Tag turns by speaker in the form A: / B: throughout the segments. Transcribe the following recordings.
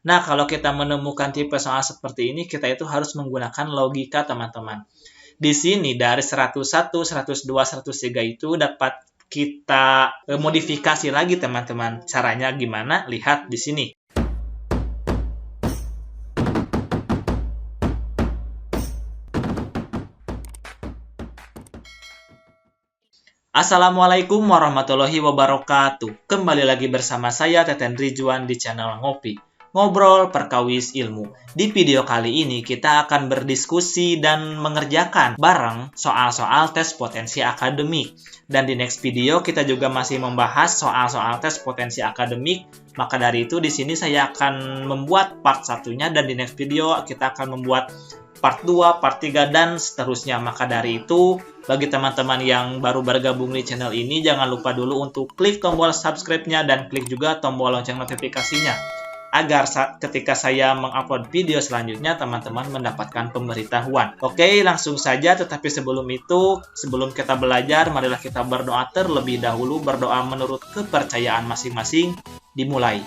A: Nah, kalau kita menemukan tipe soal seperti ini, kita itu harus menggunakan logika, teman-teman. Di sini dari 101, 102, 103 itu dapat kita modifikasi lagi, teman-teman. Caranya gimana? Lihat di sini. Assalamualaikum warahmatullahi wabarakatuh. Kembali lagi bersama saya Teten Ridwan di channel Ngopi. Ngobrol perkawis ilmu. Di video kali ini kita akan berdiskusi dan mengerjakan bareng soal-soal tes potensi akademik. Dan di next video kita juga masih membahas soal-soal tes potensi akademik. Maka dari itu di sini saya akan membuat part satunya dan di next video kita akan membuat part 2, part 3, dan seterusnya. Maka dari itu, bagi teman-teman yang baru bergabung di channel ini, jangan lupa dulu untuk klik tombol subscribe-nya dan klik juga tombol lonceng notifikasinya. Agar ketika saya mengupload video selanjutnya, teman-teman mendapatkan pemberitahuan. Oke, langsung saja. Tetapi sebelum itu, sebelum kita belajar, marilah kita berdoa terlebih dahulu. Berdoa menurut kepercayaan masing-masing. Dimulai.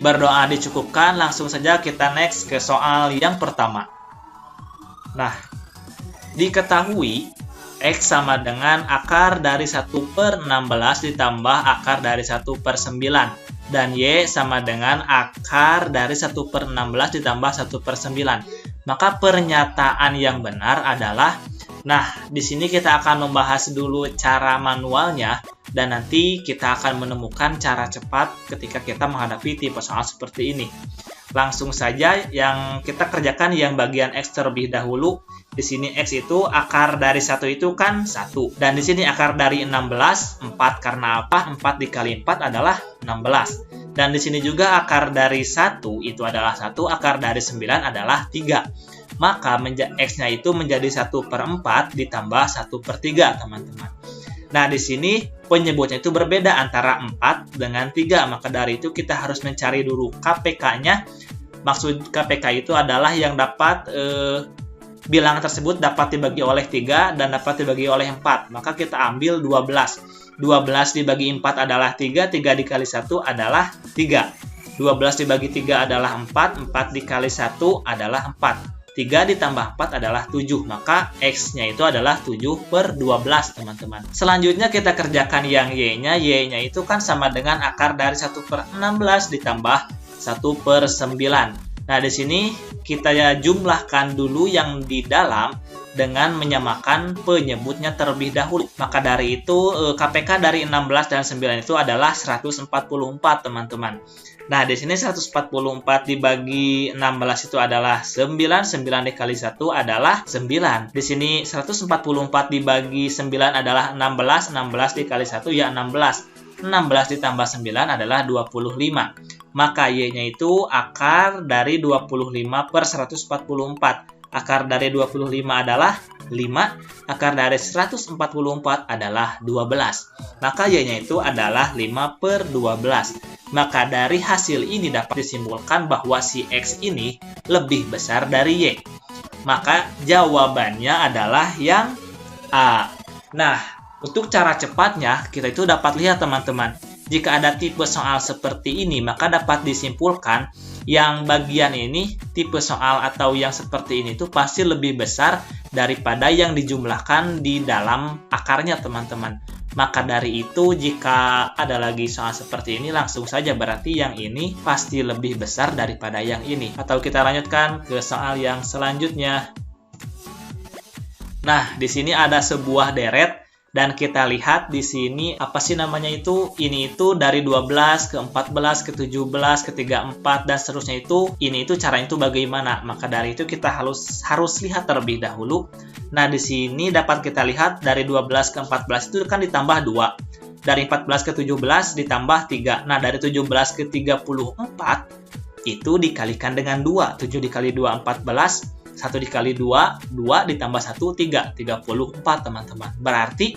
A: Berdoa dicukupkan, langsung saja kita next ke soal yang pertama. Nah, diketahui X sama dengan akar dari 1/16 ditambah akar dari 1/9. Dan Y sama dengan akar dari 1/16 ditambah 1/9. Maka pernyataan yang benar adalah, nah, di sini kita akan membahas dulu cara manualnya, dan nanti kita akan menemukan cara cepat ketika kita menghadapi tipe soal seperti ini. Langsung saja yang kita kerjakan yang bagian X terlebih dahulu. Di sini X itu akar dari 1 itu kan 1. Dan di sini akar dari 16, 4. Karena apa? 4 dikali 4 adalah 16. Dan di sini juga akar dari 1 itu adalah 1. Akar dari 9 adalah 3. Maka X-nya itu menjadi 1/4 ditambah 1/3, teman-teman. Nah, di sini penyebutnya itu berbeda antara 4 dengan 3. Maka dari itu kita harus mencari dulu KPK-nya. Maksud KPK itu adalah yang dapat bilangan tersebut dapat dibagi oleh 3 dan dapat dibagi oleh 4. Maka kita ambil 12. 12 dibagi 4 adalah 3. 3 dikali 1 adalah 3. 12 dibagi 3 adalah 4. 4 dikali 1 adalah 4. 3 ditambah 4 adalah 7. Maka X-nya itu adalah 7/12, teman-teman. Selanjutnya kita kerjakan yang Y-nya. Y-nya itu kan sama dengan akar dari 1/16 ditambah 1/9. Nah, di sini kita jumlahkan dulu yang di dalam dengan menyamakan penyebutnya terlebih dahulu. Maka dari itu KPK dari 16 dan 9 itu adalah 144, teman-teman. Nah, di sini 144 dibagi 16 itu adalah 9. 9 dikali 1 adalah 9. Di sini 144 dibagi 9 adalah 16. 16 dikali 1 ya 16. 16 ditambah 9 adalah 25. Maka Y-nya itu akar dari 25/144. Akar dari 25 adalah 5. Akar dari 144 adalah 12. Maka Y-nya itu adalah 5/12. Maka dari hasil ini dapat disimpulkan bahwa si X ini lebih besar dari Y. Maka jawabannya adalah yang A. Nah, untuk cara cepatnya, kita itu dapat lihat, teman-teman. Jika ada tipe soal seperti ini, maka dapat disimpulkan yang bagian ini, tipe soal atau yang seperti ini itu pasti lebih besar daripada yang dijumlahkan di dalam akarnya, teman-teman. Maka dari itu, jika ada lagi soal seperti ini, langsung saja berarti yang ini pasti lebih besar daripada yang ini. Atau kita lanjutkan ke soal yang selanjutnya. Nah, di sini ada sebuah deret. Dan kita lihat di sini apa sih namanya itu? Ini itu dari 12 ke 14 ke 17 ke 34 dan seterusnya itu. Ini itu caranya itu bagaimana? Maka dari itu kita harus lihat terlebih dahulu. Nah, di sini dapat kita lihat dari 12 ke 14 itu kan ditambah 2. Dari 14 ke 17 ditambah 3. Nah, dari 17 ke 34 itu dikalikan dengan 2. 7 dikali 2 14. 1 dikali 2, 2 ditambah 1, 3. 34, teman-teman. Berarti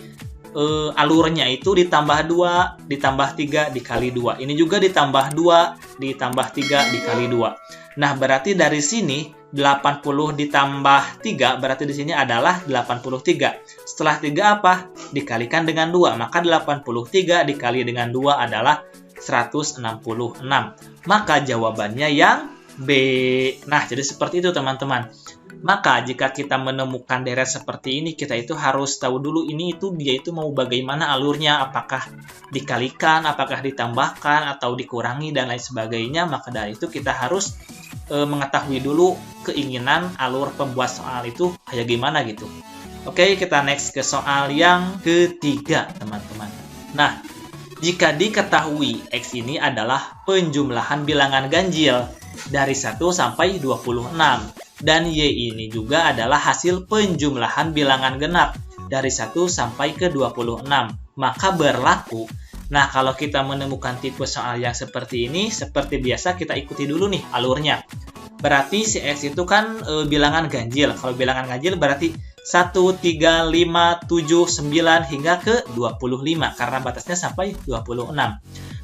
A: alurnya itu ditambah 2, ditambah 3, dikali 2. Ini juga ditambah 2, ditambah 3, dikali 2. Nah, berarti dari sini 80 ditambah 3, berarti di sini adalah 83. Setelah 3 apa? Dikalikan dengan 2. Maka 83 dikali dengan 2 adalah 166. Maka jawabannya yang B. Nah, jadi seperti itu teman-teman. Maka jika kita menemukan deret seperti ini, kita itu harus tahu dulu dia itu mau bagaimana alurnya, apakah dikalikan, apakah ditambahkan, atau dikurangi, dan lain sebagainya. Maka dari itu kita harus mengetahui dulu keinginan alur pembuat soal itu kayak gimana gitu. Oke, kita next ke soal yang ketiga, teman-teman. Nah, jika diketahui X ini adalah penjumlahan bilangan ganjil dari 1 sampai 26, dan Y ini juga adalah hasil penjumlahan bilangan genap dari 1 sampai ke 26, maka berlaku. Nah, kalau kita menemukan tipe soal yang seperti ini, seperti biasa kita ikuti dulu nih alurnya. Berarti si X itu kan bilangan ganjil. Kalau bilangan ganjil berarti 1, 3, 5, 7, 9 hingga ke 25 karena batasnya sampai 26.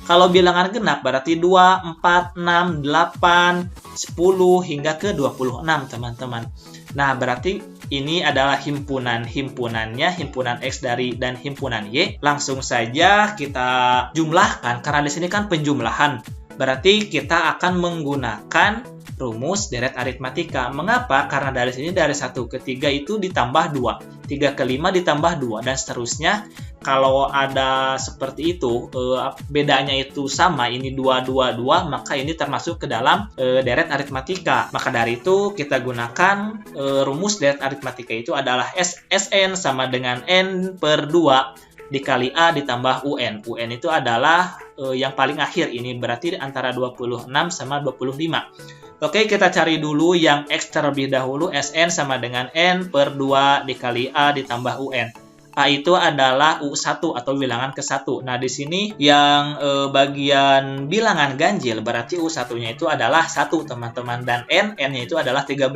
A: Kalau bilangan genap berarti 2, 4, 6, 8, 10 hingga ke 26 teman-teman. Nah, berarti ini adalah himpunannya, himpunan X dan himpunan Y. Langsung saja kita jumlahkan karena di sini kan penjumlahan. Berarti kita akan menggunakan rumus deret aritmatika. Mengapa? Karena dari sini dari 1 ke 3 itu ditambah 2, 3 ke 5 ditambah 2, dan seterusnya. Kalau ada seperti itu, bedanya itu sama, ini 2, 2, 2, maka ini termasuk ke dalam deret aritmatika. Maka dari itu kita gunakan rumus deret aritmatika itu adalah Sn sama dengan N per 2 dikali A ditambah UN. UN itu adalah yang paling akhir, ini berarti antara 26 sama 25. Oke, kita cari dulu yang X terlebih dahulu. Sn sama dengan N per 2 dikali A ditambah UN. A itu adalah U1 atau bilangan ke-1. Nah, di sini yang bagian bilangan ganjil berarti U1-nya itu adalah 1, teman-teman. Dan N-nya itu adalah 13.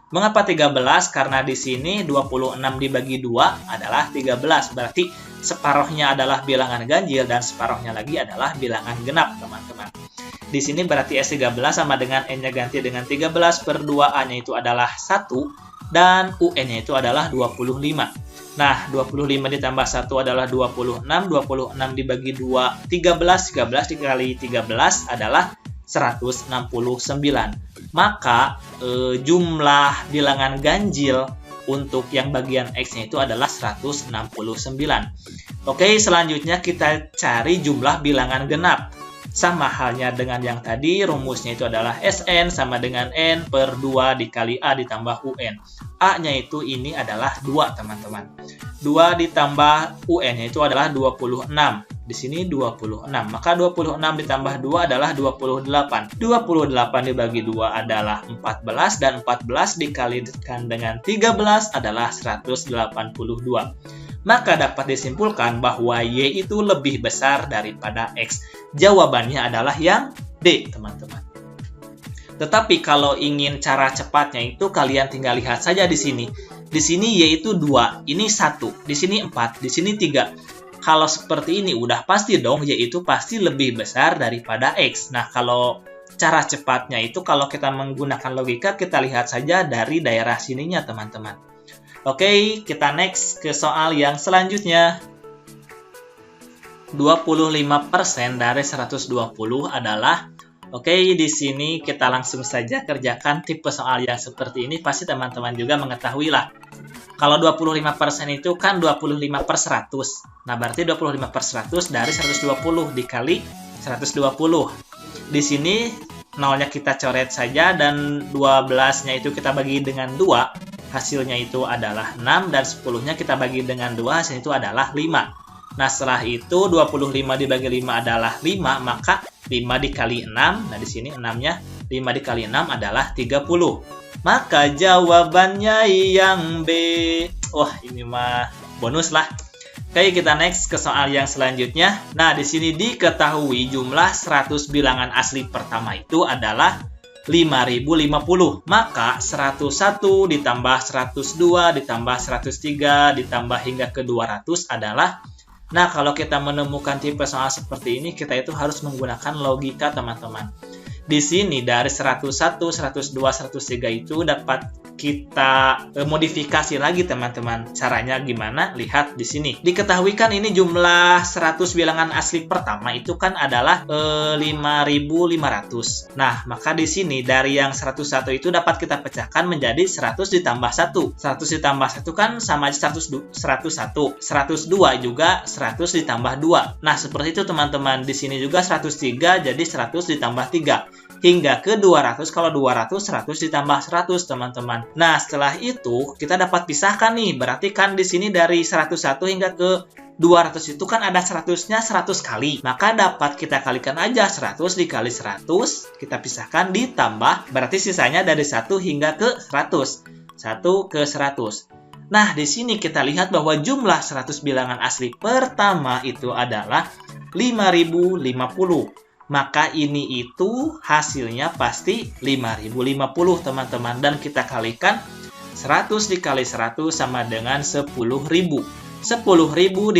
A: Mengapa 13? Karena di sini 26 dibagi 2 adalah 13. Berarti separuhnya adalah bilangan ganjil dan separuhnya lagi adalah bilangan genap, teman-teman. Di sini berarti S13 sama dengan N-nya ganti dengan 13 per 2A-nya itu adalah 1 dan UN-nya itu adalah 25. Nah, 25 ditambah 1 adalah 26, 26 dibagi 2, 13, 13 dikali 13 adalah 169. Maka jumlah bilangan ganjil untuk yang bagian X-nya itu adalah 169. Oke, selanjutnya kita cari jumlah bilangan genap. Sama halnya dengan yang tadi, rumusnya itu adalah Sn sama dengan N per 2 dikali A ditambah UN. A-nya itu ini adalah 2, teman-teman. 2 ditambah UN-nya itu adalah 26. Di sini 26. Maka 26 ditambah 2 adalah 28. 28 dibagi 2 adalah 14. Dan 14 dikalikan dengan 13 adalah 182. Maka dapat disimpulkan bahwa Y itu lebih besar daripada X. Jawabannya adalah yang D, teman-teman. Tetapi kalau ingin cara cepatnya itu kalian tinggal lihat saja di sini. Di sini Y itu 2, ini 1, di sini 4, di sini 3. Kalau seperti ini udah pasti dong Y itu pasti lebih besar daripada X. Nah, kalau cara cepatnya itu kalau kita menggunakan logika, kita lihat saja dari daerah sininya, teman-teman. Oke, kita next ke soal yang selanjutnya. 25% dari 120 adalah, oke, di sini kita langsung saja kerjakan tipe soal yang seperti ini. Pasti teman-teman juga mengetahui lah. Kalau 25% itu kan 25 per 100. Nah, berarti 25 per 100 dari 120 dikali 120. Di sini nolnya kita coret saja dan 12-nya itu kita bagi dengan 2. Hasilnya itu adalah 6 dan 10-nya kita bagi dengan 2, hasilnya itu adalah 5. Nah, setelah itu 25 dibagi 5 adalah 5, maka 5 dikali 6, nah di sini 6-nya 5 dikali 6 adalah 30. Maka jawabannya yang B. Wah, ini mah bonus lah. Oke, kita next ke soal yang selanjutnya. Nah, di sini diketahui jumlah 100 bilangan asli pertama itu adalah 5050. Maka 101 ditambah 102 ditambah 103 ditambah hingga ke 200 adalah. Nah, kalau kita menemukan tipe soal seperti ini, kita itu harus menggunakan logika, teman-teman. Di sini dari 101, 102, 103 itu dapat kita modifikasi lagi teman-teman. Caranya gimana? Lihat di sini. Diketahui kan ini jumlah 100 bilangan asli pertama itu kan adalah 5.500. Nah, maka di sini dari yang 101 itu dapat kita pecahkan menjadi 100 ditambah 1. 100 ditambah 1 kan sama aja 101. 102 juga 100 ditambah 2. Nah, seperti itu teman-teman. Di sini juga 103 jadi 100 ditambah 3. Hingga ke 200, kalau 200, 100 ditambah 100, teman-teman. Nah, setelah itu, kita dapat pisahkan nih. Berarti kan di sini dari 101 hingga ke 200 itu kan ada 100-nya 100 kali. Maka dapat kita kalikan aja 100 dikali 100, kita pisahkan ditambah, berarti sisanya dari 1 hingga ke 100. 1 ke 100. Nah, di sini kita lihat bahwa jumlah 100 bilangan asli pertama itu adalah 5.050. Maka ini itu hasilnya pasti 5.050 teman-teman. Dan kita kalikan 100 dikali 100 sama dengan 10.000. 10.000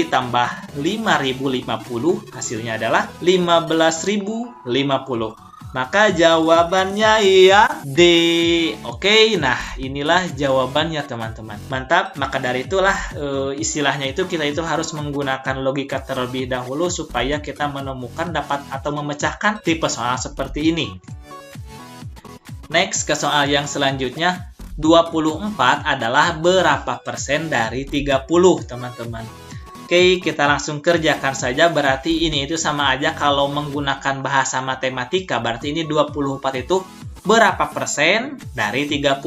A: ditambah 5.050 hasilnya adalah 15.050. Maka jawabannya ya D. Oke, nah inilah jawabannya teman-teman. Mantap, maka dari itulah istilahnya itu kita itu harus menggunakan logika terlebih dahulu supaya kita menemukan dapat atau memecahkan tipe soal seperti ini. Next, ke soal yang selanjutnya. 24 adalah berapa persen dari 30 teman-teman. Oke, kita langsung kerjakan saja. Berarti ini itu sama aja kalau menggunakan bahasa matematika. Berarti ini 24 itu berapa persen dari 30.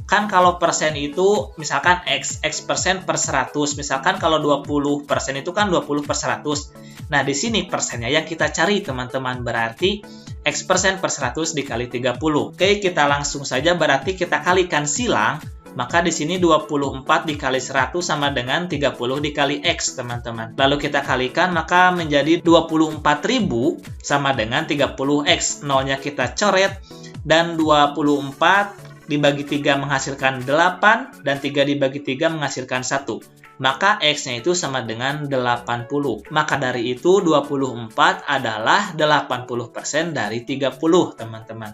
A: Kan kalau persen itu misalkan X persen per 100. Misalkan kalau 20 persen itu kan 20 per 100. Nah, di sini persennya yang kita cari teman-teman. Berarti X persen per 100 dikali 30. Oke, kita langsung saja. Berarti kita kalikan silang. Maka di sini 24 dikali 100 sama dengan 30 dikali X, teman-teman. Lalu kita kalikan, maka menjadi 24.000 sama dengan 30X. Nolnya kita coret, dan 24 dibagi 3 menghasilkan 8, dan 3 dibagi 3 menghasilkan 1. Maka X-nya itu sama dengan 80. Maka dari itu 24 adalah 80% dari 30, teman-teman.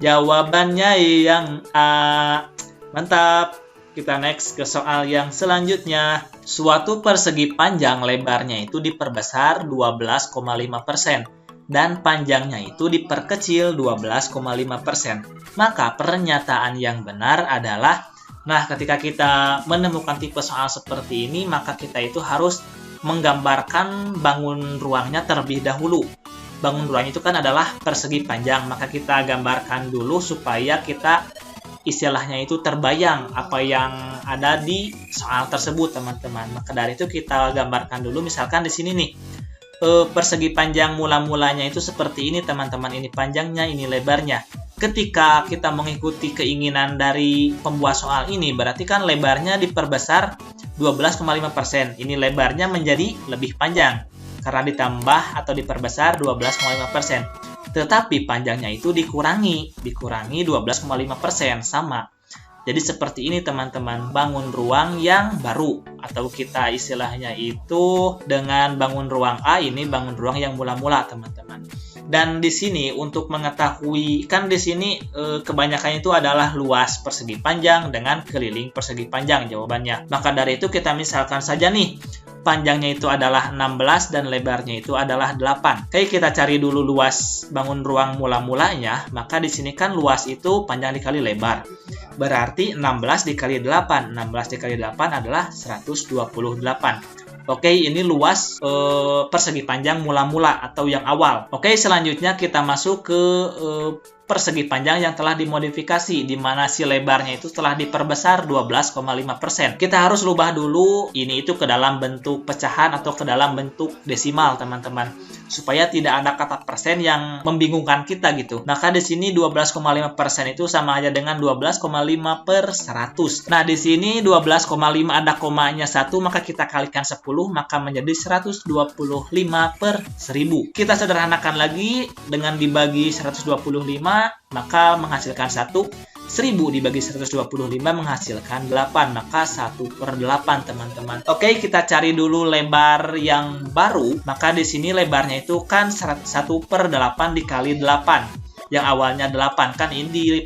A: Jawabannya yang A. Mantap, kita next ke soal yang selanjutnya. Suatu persegi panjang lebarnya itu diperbesar 12,5% dan panjangnya itu diperkecil 12,5%. Maka pernyataan yang benar adalah, nah ketika kita menemukan tipe soal seperti ini, maka kita itu harus menggambarkan bangun ruangnya terlebih dahulu. Bangun ruang itu kan adalah persegi panjang, maka kita gambarkan dulu supaya kita istilahnya itu terbayang apa yang ada di soal tersebut, teman-teman. Maka dari itu kita gambarkan dulu, misalkan di sini nih persegi panjang mula-mulanya itu seperti ini, teman-teman. Ini panjangnya, ini lebarnya. Ketika kita mengikuti keinginan dari pembuat soal ini, berarti kan lebarnya diperbesar 12,5%. Ini lebarnya menjadi lebih panjang karena ditambah atau diperbesar 12,5%. Tetapi panjangnya itu dikurangi 12,5%, sama. Jadi seperti ini teman-teman, bangun ruang yang baru, atau kita istilahnya itu dengan bangun ruang A, ini bangun ruang yang mula-mula teman-teman. Dan di sini untuk mengetahui, kan di sini kebanyakan itu adalah luas persegi panjang dengan keliling persegi panjang jawabannya. Maka dari itu kita misalkan saja nih, panjangnya itu adalah 16 dan lebarnya itu adalah 8. Oke, kita cari dulu luas bangun ruang mula-mulanya. Maka di sini kan luas itu panjang dikali lebar. Berarti 16 dikali 8. 16 dikali 8 adalah 128. Oke, ini luas persegi panjang mula-mula atau yang awal. Oke, selanjutnya kita masuk ke persegi panjang yang telah dimodifikasi, di mana si lebarnya itu telah diperbesar 12,5%. Kita harus rubah dulu ini itu ke dalam bentuk pecahan atau ke dalam bentuk desimal, teman-teman, supaya tidak ada kata persen yang membingungkan kita gitu. Maka di sini 12,5% itu sama aja dengan 12,5 per 100. Nah, di sini 12,5 ada komanya 1, maka kita kalikan 10, maka menjadi 125 per 1000. Kita sederhanakan lagi dengan dibagi 125, maka menghasilkan 1. 1000 dibagi 125 menghasilkan 8, maka 1 per 8, teman-teman. Oke, kita cari dulu lebar yang baru. Maka di sini lebarnya itu kan 1 per 8 dikali 8. yang awalnya 8 kan ini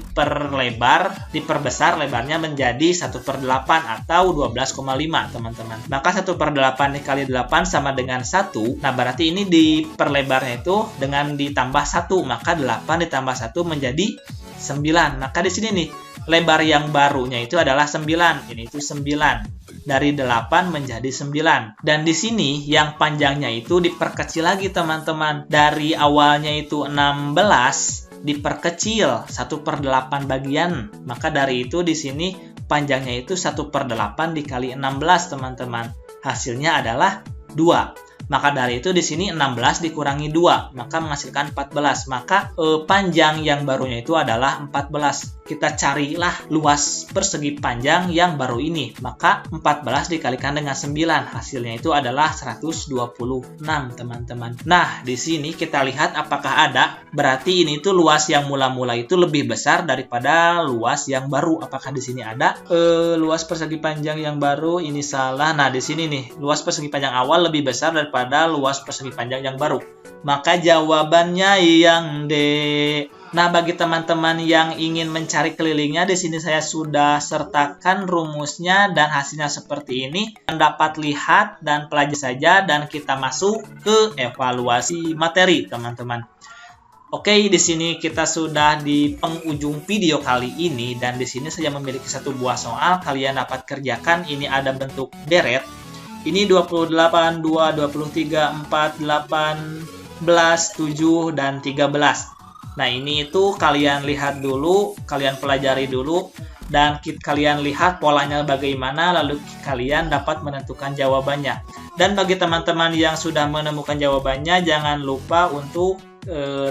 A: diperbesar lebarnya menjadi 1/8 atau 12,5 teman-teman. Maka 1/8 dikali 8 sama dengan 1. Nah berarti ini diperlebarnya itu dengan ditambah 1, maka 8 ditambah 1 menjadi 9. Maka di sini nih lebar yang barunya itu adalah 9. Ini itu 9. Dari 8 menjadi 9. Dan di sini yang panjangnya itu diperkecil lagi teman-teman. Dari awalnya itu 16 diperkecil 1/8 bagian. Maka dari itu di sini panjangnya itu 1/8 dikali 16 teman-teman. Hasilnya adalah 2. Maka dari itu di sini 16 dikurangi 2, maka menghasilkan 14. Maka panjang yang barunya itu adalah 14. Kita carilah luas persegi panjang yang baru ini. Maka 14 dikalikan dengan 9, hasilnya itu adalah 126, teman-teman. Nah, di sini kita lihat apakah ada. Berarti ini tuh luas yang mula-mula itu lebih besar daripada luas yang baru. Apakah di sini ada? Luas persegi panjang yang baru ini salah. Nah, di sini nih, luas persegi panjang awal lebih besar daripada luas persegi panjang yang baru. Maka jawabannya yang D. Nah, bagi teman-teman yang ingin mencari kelilingnya, di sini saya sudah sertakan rumusnya dan hasilnya seperti ini. Dapat lihat dan pelajari saja dan kita masuk ke evaluasi materi, teman-teman. Oke, di sini kita sudah di penghujung video kali ini dan di sini saya memiliki satu buah soal kalian dapat kerjakan. Ini ada bentuk deret. Ini 28, 2, 23, 4, 18, 7, dan 13. Nah, ini itu kalian lihat dulu, kalian pelajari dulu, dan kalian lihat polanya bagaimana, lalu kalian dapat menentukan jawabannya. Dan bagi teman-teman yang sudah menemukan jawabannya, jangan lupa untuk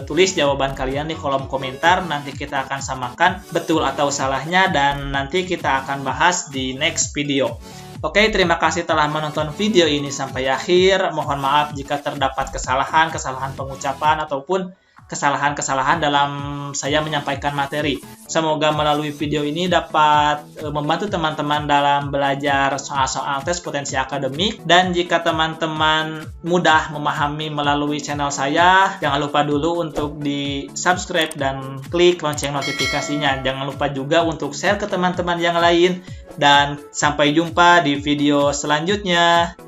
A: tulis jawaban kalian di kolom komentar. Nanti kita akan samakan betul atau salahnya, dan nanti kita akan bahas di next video. Oke, terima kasih telah menonton video ini sampai akhir. Mohon maaf jika terdapat kesalahan pengucapan ataupun kesalahan-kesalahan dalam saya menyampaikan materi. Semoga melalui video ini dapat membantu teman-teman dalam belajar soal-soal tes potensi akademik. Dan jika teman-teman mudah memahami melalui channel saya, jangan lupa dulu untuk di subscribe dan klik lonceng notifikasinya. Jangan lupa juga untuk share ke teman-teman yang lain. Dan sampai jumpa di video selanjutnya.